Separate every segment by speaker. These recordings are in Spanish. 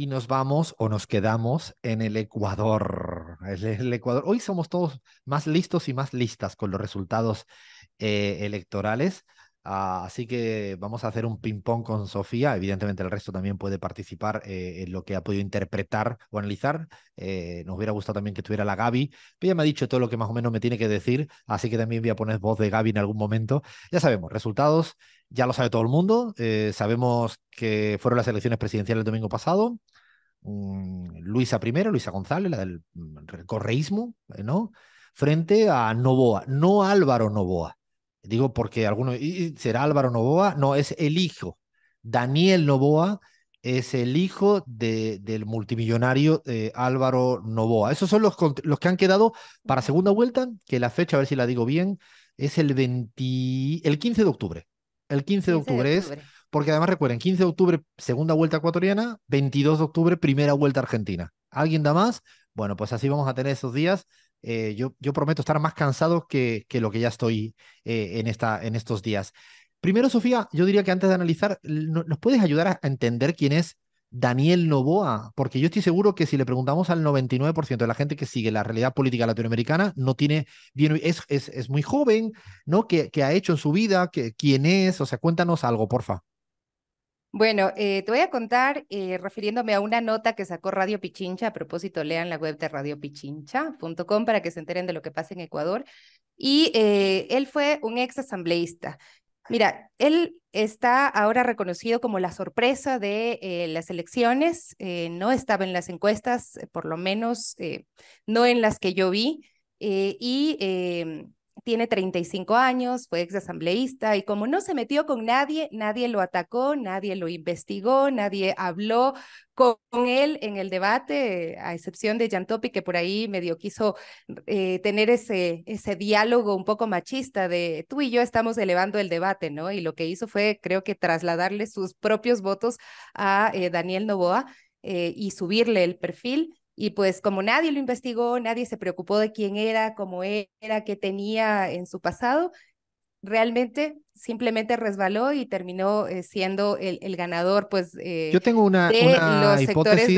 Speaker 1: y nos vamos o nos quedamos en el Ecuador. El Ecuador. Hoy somos todos más listos y más listas con los resultados electorales. Así que vamos a hacer un ping-pong con Sofía. Evidentemente el resto también puede participar en lo que ha podido interpretar o analizar. Nos hubiera gustado también que tuviera la Gaby, pero ella me ha dicho todo lo que más o menos me tiene que decir, así que también voy a poner voz de Gaby en algún momento. Ya sabemos, resultados, ya lo sabe todo el mundo. Sabemos que fueron las elecciones presidenciales el domingo pasado. Luisa primero, Luisa González, la del correísmo, ¿no? Frente a Novoa, no Álvaro Novoa. Digo porque algunos, ¿y será Álvaro Novoa? No, es el hijo. Daniel Novoa es el hijo del multimillonario Álvaro Novoa. Esos son los que han quedado para segunda vuelta, que la fecha, a ver si la digo bien, es el 15 de octubre. El 15 de
Speaker 2: 15 de
Speaker 1: octubre es
Speaker 2: octubre.
Speaker 1: porque además recuerden, 15 de octubre, segunda vuelta ecuatoriana, 22 de octubre, primera vuelta argentina. ¿Alguien da más? Bueno, pues así vamos a tener esos días. Yo prometo estar más cansado que lo que ya estoy en estos días. Primero, Sofía, yo diría que antes de analizar, ¿nos puedes ayudar a entender quién es Daniel Noboa? Porque yo estoy seguro que si le preguntamos al 99% de la gente que sigue la realidad política latinoamericana, no tiene bien, es muy joven, ¿no? ¿Qué ha hecho en su vida? ¿Quién es? O sea, cuéntanos algo, porfa.
Speaker 2: Bueno, te voy a contar, refiriéndome a una nota que sacó Radio Pichincha. A propósito, lean la web de radiopichincha.com para que se enteren de lo que pasa en Ecuador. Y él fue un ex asambleísta. Mira, él está ahora reconocido como la sorpresa de las elecciones. No estaba en las encuestas, por lo menos no en las que yo vi. Y tiene 35 años, fue ex asambleísta y como no se metió con nadie, nadie lo atacó, nadie lo investigó, nadie habló con él en el debate, a excepción de Jan Topi, que por ahí medio quiso tener ese diálogo un poco machista de tú y yo estamos elevando el debate, ¿no? Y lo que hizo fue, creo que, trasladarle sus propios votos a Daniel Noboa y subirle el perfil. Y pues como nadie lo investigó, nadie se preocupó de quién era, cómo era, qué tenía en su pasado, realmente simplemente resbaló y terminó siendo el ganador pues
Speaker 1: Yo tengo
Speaker 2: de los sectores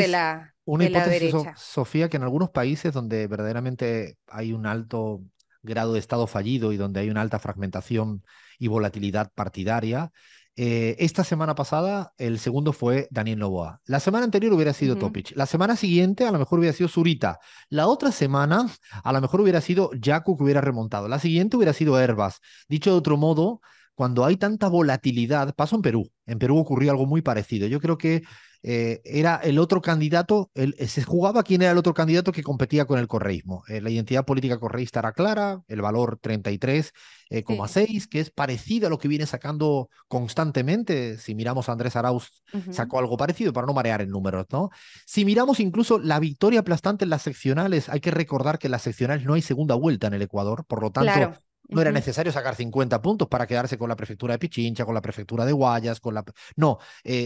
Speaker 1: una
Speaker 2: de la
Speaker 1: hipótesis,
Speaker 2: derecha.
Speaker 1: Sofía, que en algunos países donde verdaderamente hay un alto grado de Estado fallido y donde hay una alta fragmentación y volatilidad partidaria, esta semana pasada el segundo fue Daniel Noboa. La semana anterior hubiera sido
Speaker 2: Ujú.
Speaker 1: Topic. La semana siguiente a lo mejor hubiera sido Zurita. La otra semana a lo mejor hubiera sido Yaku que hubiera remontado. La siguiente hubiera sido Herbas. Dicho de otro modo, cuando hay tanta volatilidad, pasó en Perú. En Perú ocurrió algo muy parecido. Yo creo que era el otro candidato, se jugaba quién era el otro candidato que competía con el correísmo. La identidad política correísta era clara, el valor 33,6,
Speaker 2: Sí.
Speaker 1: que es parecido a lo que viene sacando constantemente. Si miramos a Andrés Arauz,
Speaker 2: Ujú.
Speaker 1: sacó algo parecido para no marear en números, ¿no? Si miramos incluso la victoria aplastante en las seccionales, hay que recordar que en las seccionales no hay segunda vuelta en el Ecuador, por lo tanto,
Speaker 2: Claro.
Speaker 1: no era
Speaker 2: Ujú.
Speaker 1: necesario sacar 50 puntos para quedarse con la prefectura de Pichincha, con la prefectura de Guayas, con la... No,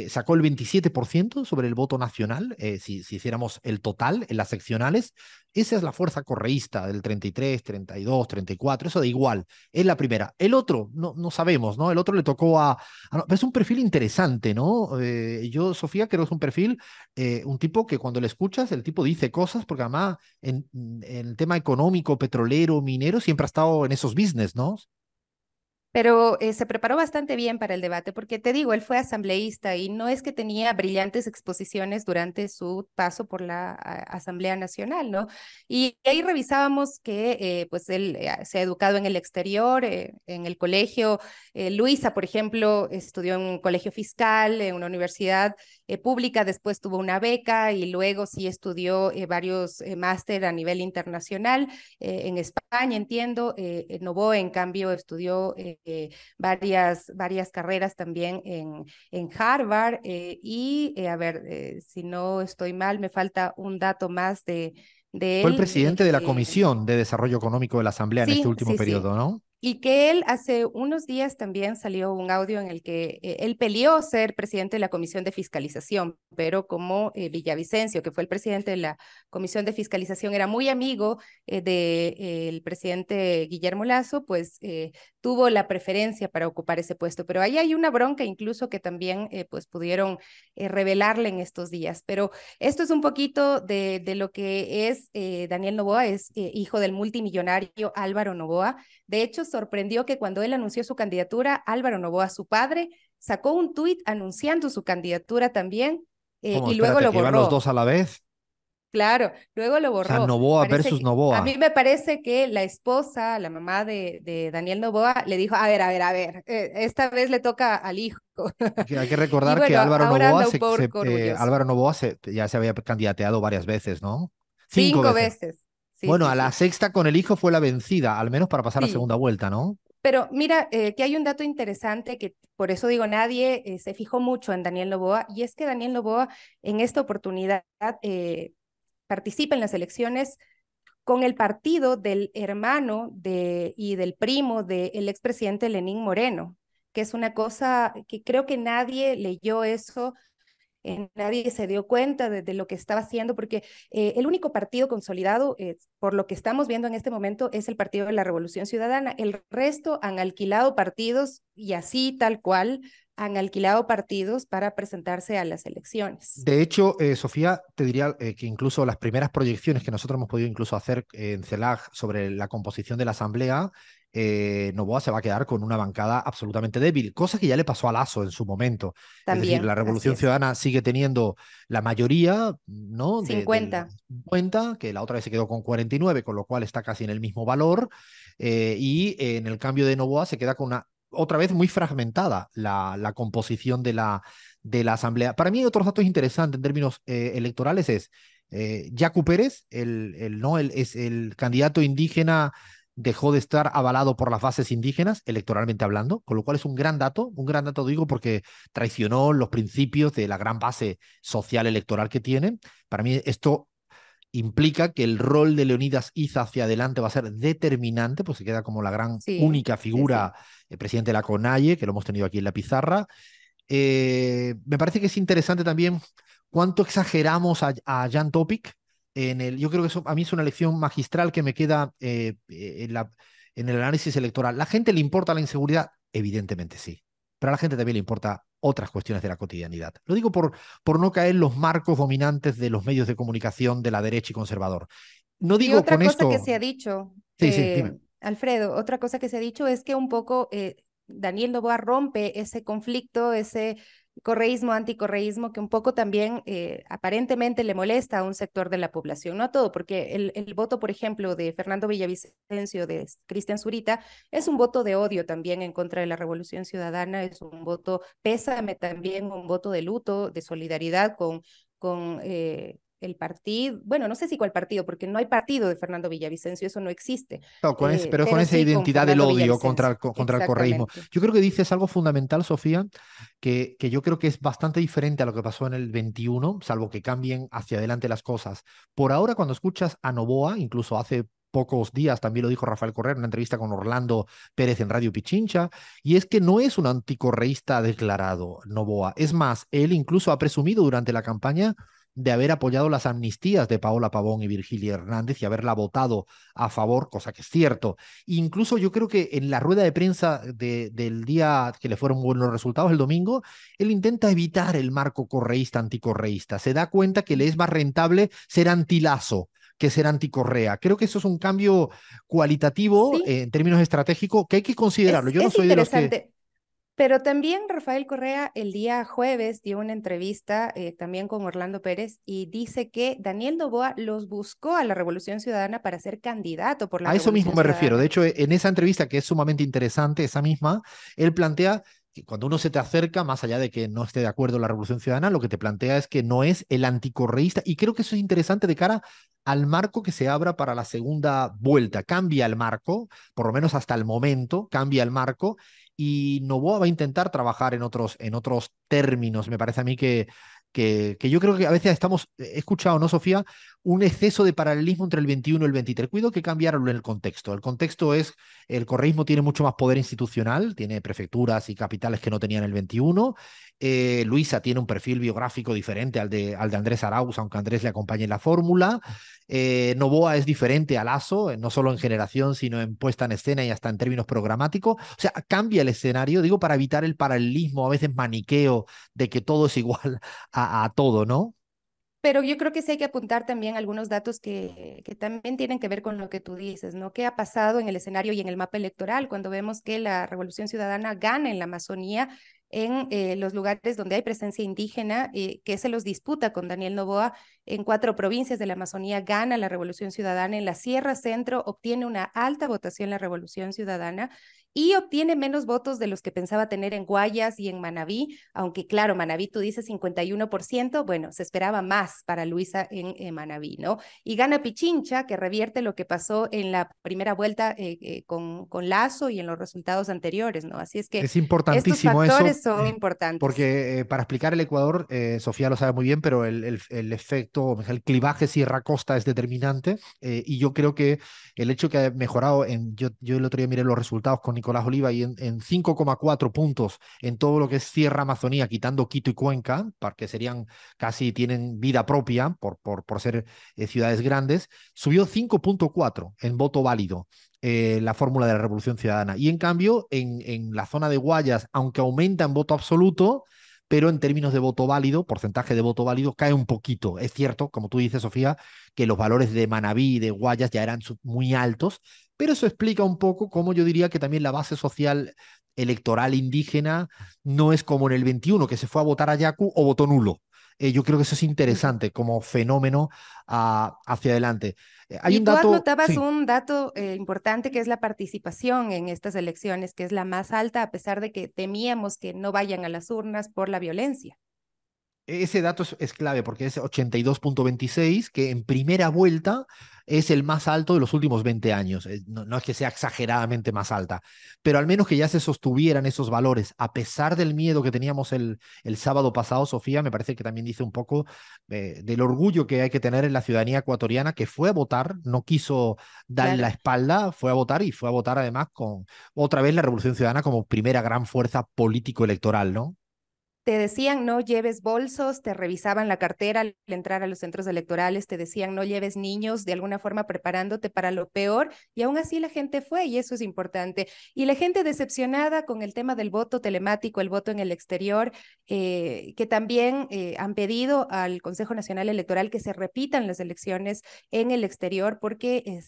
Speaker 1: sacó el 27% sobre el voto nacional, si hiciéramos el total en las seccionales. Esa es la fuerza correísta del 33, 32, 34, eso da igual, es la primera. El otro, no sabemos, ¿no? El otro le tocó no, pero es un perfil interesante, ¿no? Yo, Sofía, creo que es un perfil, un tipo que cuando le escuchas, el tipo dice cosas, porque además en el tema económico, petrolero, minero, siempre ha estado en esos business, ¿no?
Speaker 2: Pero se preparó bastante bien para el debate, porque te digo, él fue asambleísta y no es que tenía brillantes exposiciones durante su paso por la Asamblea Nacional, ¿no? Y ahí revisábamos que pues él se ha educado en el exterior, en el colegio. Luisa, por ejemplo, estudió en un colegio fiscal, en una universidad pública, después tuvo una beca y luego sí estudió varios máster a nivel internacional en España, entiendo. Novoa, en cambio, estudió varias carreras también en Harvard. Y, a ver, si no estoy mal, me falta un dato más de
Speaker 1: Fue el
Speaker 2: él.
Speaker 1: presidente de la Comisión de Desarrollo Económico de la Asamblea en este
Speaker 2: Sí,
Speaker 1: último
Speaker 2: sí, sí.
Speaker 1: periodo, ¿no?
Speaker 2: Y que él hace unos días también salió un audio en el que él peleó ser presidente de la Comisión de Fiscalización, pero como Villavicencio, que fue el presidente de la Comisión de Fiscalización, era muy amigo del presidente Guillermo Lazo, pues tuvo la preferencia para ocupar ese puesto. Pero ahí hay una bronca incluso que también pues pudieron revelarle en estos días. Pero esto es un poquito de lo que es Daniel Noboa, es hijo del multimillonario Álvaro Noboa. De hecho, sorprendió que cuando él anunció su candidatura, Álvaro Noboa, su padre, sacó un tuit anunciando su candidatura también
Speaker 1: ¿Cómo?
Speaker 2: y luego
Speaker 1: Espérate,
Speaker 2: lo
Speaker 1: que iban los
Speaker 2: borró.
Speaker 1: dos a la vez.
Speaker 2: Claro, luego lo
Speaker 1: O sea,
Speaker 2: borró.
Speaker 1: Novoa
Speaker 2: Parece
Speaker 1: versus
Speaker 2: que, a
Speaker 1: Novoa.
Speaker 2: mí me parece que la esposa, la mamá de Daniel Noboa, le dijo, a ver, esta vez le toca al hijo.
Speaker 1: Hay que
Speaker 2: Y
Speaker 1: recordar que
Speaker 2: bueno, ahora anda un poco orgulloso.
Speaker 1: Álvaro Novoa ya se había candidateado varias veces, ¿no? 5 veces.
Speaker 2: 5 veces. Sí,
Speaker 1: Bueno,
Speaker 2: sí,
Speaker 1: a la
Speaker 2: sí.
Speaker 1: sexta con el hijo fue la vencida, al menos para pasar a
Speaker 2: Sí,
Speaker 1: segunda vuelta, ¿no?
Speaker 2: pero mira, que hay un dato interesante que por eso digo, nadie se fijó mucho en Daniel Noboa, y es que Daniel Noboa en esta oportunidad participa en las elecciones con el partido del hermano y del primo del expresidente Lenín Moreno, que es una cosa que creo que nadie leyó eso, nadie se dio cuenta de lo que estaba haciendo, porque el único partido consolidado, por lo que estamos viendo en este momento, es el Partido de la Revolución Ciudadana. El resto han alquilado partidos y así tal cual han alquilado partidos para presentarse a las elecciones.
Speaker 1: De hecho, Sofía, te diría que incluso las primeras proyecciones que nosotros hemos podido incluso hacer en CELAG sobre la composición de la Asamblea, Noboa se va a quedar con una bancada absolutamente débil, cosa que ya le pasó a Lasso en su momento. Es decir, la
Speaker 2: También, así
Speaker 1: Revolución
Speaker 2: es.
Speaker 1: Ciudadana sigue teniendo la mayoría, ¿no? Del
Speaker 2: 50.
Speaker 1: 50, que la otra vez se quedó con 49, con lo cual está casi en el mismo valor, y en el cambio de Noboa se queda con una otra vez muy fragmentada la composición de la Asamblea. Para mí hay otros datos interesantes en términos electorales es Yacu Pérez, ¿no? Es el candidato indígena dejó de estar avalado por las bases indígenas, electoralmente hablando, con lo cual es un gran dato digo porque traicionó los principios de la gran base social electoral que tiene. Para mí esto implica que el rol de Leonidas Iza hacia adelante va a ser determinante, pues se queda como la gran
Speaker 2: Sí,
Speaker 1: única
Speaker 2: sí, sí.
Speaker 1: figura, presidente de la CONAIE, que lo hemos tenido aquí en la pizarra. Me parece que es interesante también cuánto exageramos a Jan Topic. Yo creo que eso a mí es una lección magistral que me queda en el análisis electoral. ¿La gente le importa la inseguridad? Evidentemente sí, pero a la gente también le importa otras cuestiones de la cotidianidad. Lo digo por no caer en los marcos dominantes de los medios de comunicación de la derecha y conservador. No
Speaker 2: Y
Speaker 1: digo
Speaker 2: otra
Speaker 1: con
Speaker 2: cosa que
Speaker 1: esto,
Speaker 2: se ha dicho,
Speaker 1: sí, sí, dime.
Speaker 2: Alfredo, otra cosa que se ha dicho es que un poco Daniel Noboa rompe ese conflicto, ese correísmo, anticorreísmo, que un poco también aparentemente le molesta a un sector de la población, no a todo, porque el voto, por ejemplo, de Fernando Villavicencio, de Cristian Zurita, es un voto de odio también en contra de la Revolución Ciudadana, es un voto pésame también, un voto de luto, de solidaridad con el partido, bueno, no sé si cuál partido, porque no hay partido de Fernando Villavicencio, eso no existe,
Speaker 1: Claro, pero es con
Speaker 2: pero
Speaker 1: esa
Speaker 2: sí con
Speaker 1: identidad del
Speaker 2: Fernando
Speaker 1: odio contra
Speaker 2: Villavicencio,
Speaker 1: contra el correísmo.
Speaker 2: exactamente.
Speaker 1: Yo creo que dices algo fundamental, Sofía, que yo creo que es bastante diferente a lo que pasó en el 21, salvo que cambien hacia adelante las cosas. Por ahora, cuando escuchas a Novoa, incluso hace pocos días también lo dijo Rafael Correa en una entrevista con Orlando Pérez en Radio Pichincha, y es que no es un anticorreísta declarado, Novoa. Es más, él incluso ha presumido durante la campaña de haber apoyado las amnistías de Paola Pavón y Virgilia Hernández y haberla votado a favor, cosa que es cierto. Incluso yo creo que en la rueda de prensa del día que le fueron buenos resultados, el domingo, él intenta evitar el marco correísta, anticorreísta. Se da cuenta que le es más rentable ser antilazo que ser anticorrea. Creo que eso es un cambio cualitativo
Speaker 2: Sí,
Speaker 1: en términos estratégicos que hay que considerarlo. Yo no
Speaker 2: es
Speaker 1: soy de los que...
Speaker 2: interesante. Pero también Rafael Correa el día jueves dio una entrevista también con Orlando Pérez y dice que Daniel Noboa los buscó a la Revolución Ciudadana para ser candidato por la
Speaker 1: A eso mismo
Speaker 2: Revolución
Speaker 1: me refiero. De
Speaker 2: Ciudadana.
Speaker 1: hecho, en esa entrevista que es sumamente interesante, esa misma, él plantea que cuando uno se te acerca, más allá de que no esté de acuerdo en la Revolución Ciudadana, lo que te plantea es que no es el anticorreísta. Y creo que eso es interesante de cara al marco que se abra para la segunda vuelta. Cambia el marco, por lo menos hasta el momento, cambia el marco. Y Novoa va a intentar trabajar en otros términos. Me parece a mí que que yo creo que a veces estamos, he escuchado, ¿no, Sofía? Un exceso de paralelismo entre el 21 y el 23. Cuido que cambiaron el contexto. El contexto es, el correísmo tiene mucho más poder institucional, tiene prefecturas y capitales que no tenían el 21. Luisa tiene un perfil biográfico diferente al de Andrés Arauz, aunque Andrés le acompañe en la fórmula. Novoa es diferente a Lasso, no solo en generación, sino en puesta en escena y hasta en términos programáticos. O sea, cambia el escenario, digo, para evitar el paralelismo, a veces maniqueo, de que todo es igual a todo, ¿no?
Speaker 2: Pero yo creo que sí hay que apuntar también algunos datos que también tienen que ver con lo que tú dices, ¿no? ¿Qué ha pasado en el escenario y en el mapa electoral cuando vemos que la Revolución Ciudadana gana en la Amazonía, en los lugares donde hay presencia indígena, que se los disputa con Daniel Noboa? En 4 provincias de la Amazonía gana la Revolución Ciudadana, en la Sierra Centro obtiene una alta votación la Revolución Ciudadana y obtiene menos votos de los que pensaba tener en Guayas y en Manabí, aunque claro, Manabí tú dices 51%, bueno, se esperaba más para Luisa en Manabí, ¿no? Y gana Pichincha, que revierte lo que pasó en la primera vuelta con Lazo y en los resultados anteriores, ¿no? Así es que
Speaker 1: Es
Speaker 2: estos
Speaker 1: importantísimo eso,
Speaker 2: factores son importantes.
Speaker 1: porque para explicar el Ecuador, Sofía lo sabe muy bien, pero el efecto, el clivaje sierra-costa es determinante, y yo creo que el hecho que ha mejorado, yo el otro día miré los resultados con Nicolás Oliva y en 5,4 puntos en todo lo que es Sierra-Amazonía, quitando Quito y Cuenca, porque serían casi, tienen vida propia por ser ciudades grandes, subió 5,4 en voto válido la fórmula de la Revolución Ciudadana. Y en cambio, en la zona de Guayas, aunque aumenta en voto absoluto, pero en términos de voto válido, porcentaje de voto válido, cae un poquito. Es cierto, como tú dices, Sofía, que los valores de Manabí y de Guayas ya eran muy altos, pero eso explica un poco cómo yo diría que también la base social electoral indígena no es como en el 21, que se fue a votar a Yacu o votó nulo. Yo creo que eso es interesante como fenómeno hacia adelante. Hay
Speaker 2: Y
Speaker 1: un
Speaker 2: tú
Speaker 1: dato,
Speaker 2: anotabas
Speaker 1: sí.
Speaker 2: un dato importante que es la participación en estas elecciones, que es la más alta a pesar de que temíamos que no vayan a las urnas por la violencia.
Speaker 1: Ese dato es clave porque es 82,26, que en primera vuelta es el más alto de los últimos 20 años. No, no es que sea exageradamente más alta, pero al menos que ya se sostuvieran esos valores, a pesar del miedo que teníamos el sábado pasado, Sofía, me parece que también dice un poco del orgullo que hay que tener en la ciudadanía ecuatoriana, que fue a votar, no quiso darle la
Speaker 2: Claro.
Speaker 1: espalda, fue a votar y fue a votar además con otra vez la Revolución Ciudadana como primera gran fuerza político-electoral, ¿no?
Speaker 2: Te decían no lleves bolsos, te revisaban la cartera al entrar a los centros electorales, te decían no lleves niños, de alguna forma preparándote para lo peor, y aún así la gente fue, y eso es importante. Y la gente decepcionada con el tema del voto telemático, el voto en el exterior, que también han pedido al Consejo Nacional Electoral que se repitan las elecciones en el exterior, porque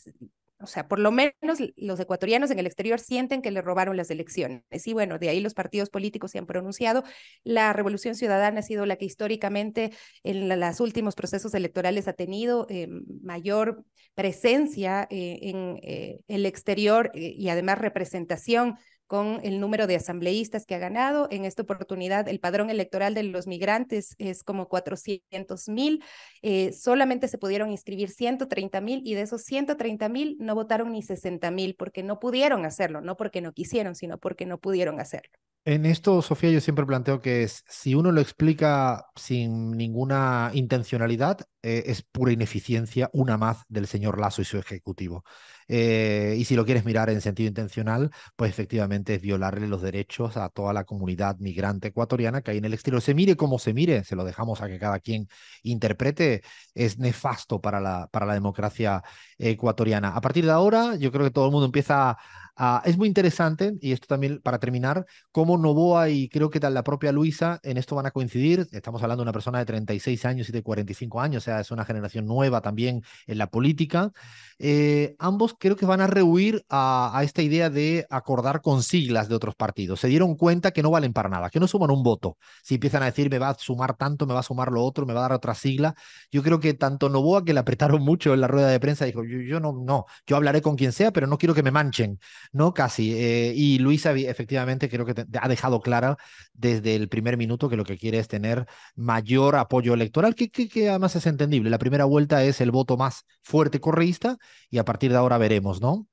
Speaker 2: o sea, por lo menos los ecuatorianos en el exterior sienten que le robaron las elecciones. Y bueno, de ahí los partidos políticos se han pronunciado. La Revolución Ciudadana ha sido la que históricamente en los últimos procesos electorales ha tenido mayor presencia en el exterior y además representación con el número de asambleístas que ha ganado. En esta oportunidad, el padrón electoral de los migrantes es como 400,000. Solamente se pudieron inscribir 130,000 y de esos 130,000 no votaron ni 60,000 porque no pudieron hacerlo, no porque no quisieron, sino porque no pudieron hacerlo.
Speaker 1: En esto, Sofía, yo siempre planteo que si uno lo explica sin ninguna intencionalidad, es pura ineficiencia, una más del señor Lasso y su ejecutivo. Y si lo quieres mirar en sentido intencional, pues efectivamente es violarle los derechos a toda la comunidad migrante ecuatoriana que hay en el exterior. Se mire como se mire, se lo dejamos a que cada quien interprete, es nefasto para la democracia ecuatoriana. A partir de ahora, yo creo que todo el mundo empieza a... Es muy interesante, y esto también para terminar, cómo Novoa y creo que la propia Luisa en esto van a coincidir. Estamos hablando de una persona de 36 años y de 45 años, o sea, es una generación nueva también en la política. Ambos creo que van a rehuir a esta idea de acordar con siglas de otros partidos. Se dieron cuenta que no valen para nada, que no suman un voto. Si empiezan a decir me va a sumar tanto, me va a sumar lo otro, me va a dar otra sigla. Yo creo que tanto Novoa, que le apretaron mucho en la rueda de prensa, dijo, yo no, no, yo hablaré con quien sea, pero no quiero que me manchen, ¿no? Casi. Y Luisa, efectivamente, creo que ha dejado clara desde el primer minuto que lo que quiere es tener mayor apoyo electoral, que además es entendible. La primera vuelta es el voto más fuerte correísta y a partir de ahora veremos, ¿no?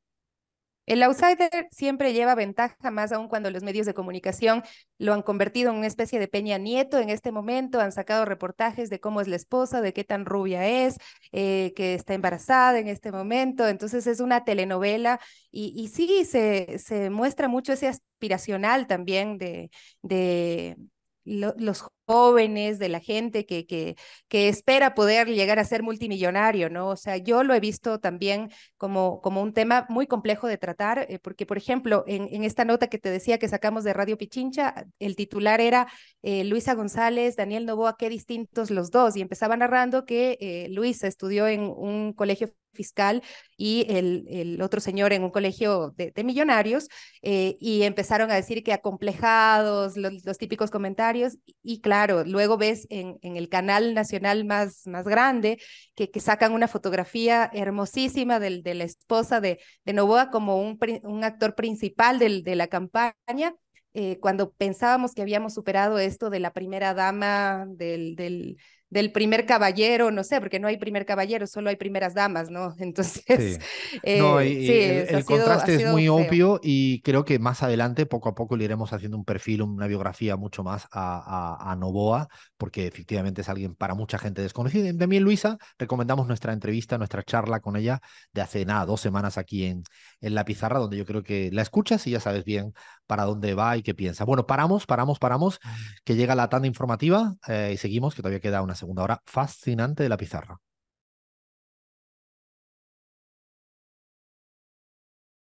Speaker 2: El outsider siempre lleva ventaja, más aún cuando los medios de comunicación lo han convertido en una especie de Peña Nieto en este momento, han sacado reportajes de cómo es la esposa, de qué tan rubia es, que está embarazada en este momento, entonces es una telenovela y sí, se muestra mucho ese aspiracional también de los jóvenes, de la gente que espera poder llegar a ser multimillonario, ¿no? O sea, yo lo he visto también como un tema muy complejo de tratar, porque, por ejemplo, en esta nota que te decía que sacamos de Radio Pichincha, el titular era Luisa González, Daniel Noboa, qué distintos los dos, y empezaba narrando que Luisa estudió en un colegio fiscal y el otro señor en un colegio de millonarios, y empezaron a decir que acomplejados, los típicos comentarios, y claro, luego ves en el canal nacional más grande que sacan una fotografía hermosísima de la esposa de Novoa como un actor principal de la campaña, cuando pensábamos que habíamos superado esto de la primera dama, del primer caballero, no sé, porque no hay primer caballero, solo hay primeras damas, ¿no? Entonces,
Speaker 1: Sí. No,
Speaker 2: sí,
Speaker 1: y el
Speaker 2: ha
Speaker 1: contraste es
Speaker 2: sido
Speaker 1: muy
Speaker 2: feo.
Speaker 1: obvio y creo que más adelante, poco a poco, le iremos haciendo un perfil, una biografía mucho más a Novoa, porque efectivamente es alguien para mucha gente desconocida. Y también, Luisa, recomendamos nuestra entrevista, nuestra charla con ella de hace nada, 2 semanas aquí en La Pizarra, donde yo creo que la escuchas y ya sabes bien para dónde va y qué piensa. Bueno, paramos, que llega la tanda informativa y seguimos, que todavía queda una segunda hora fascinante de La Pizarra.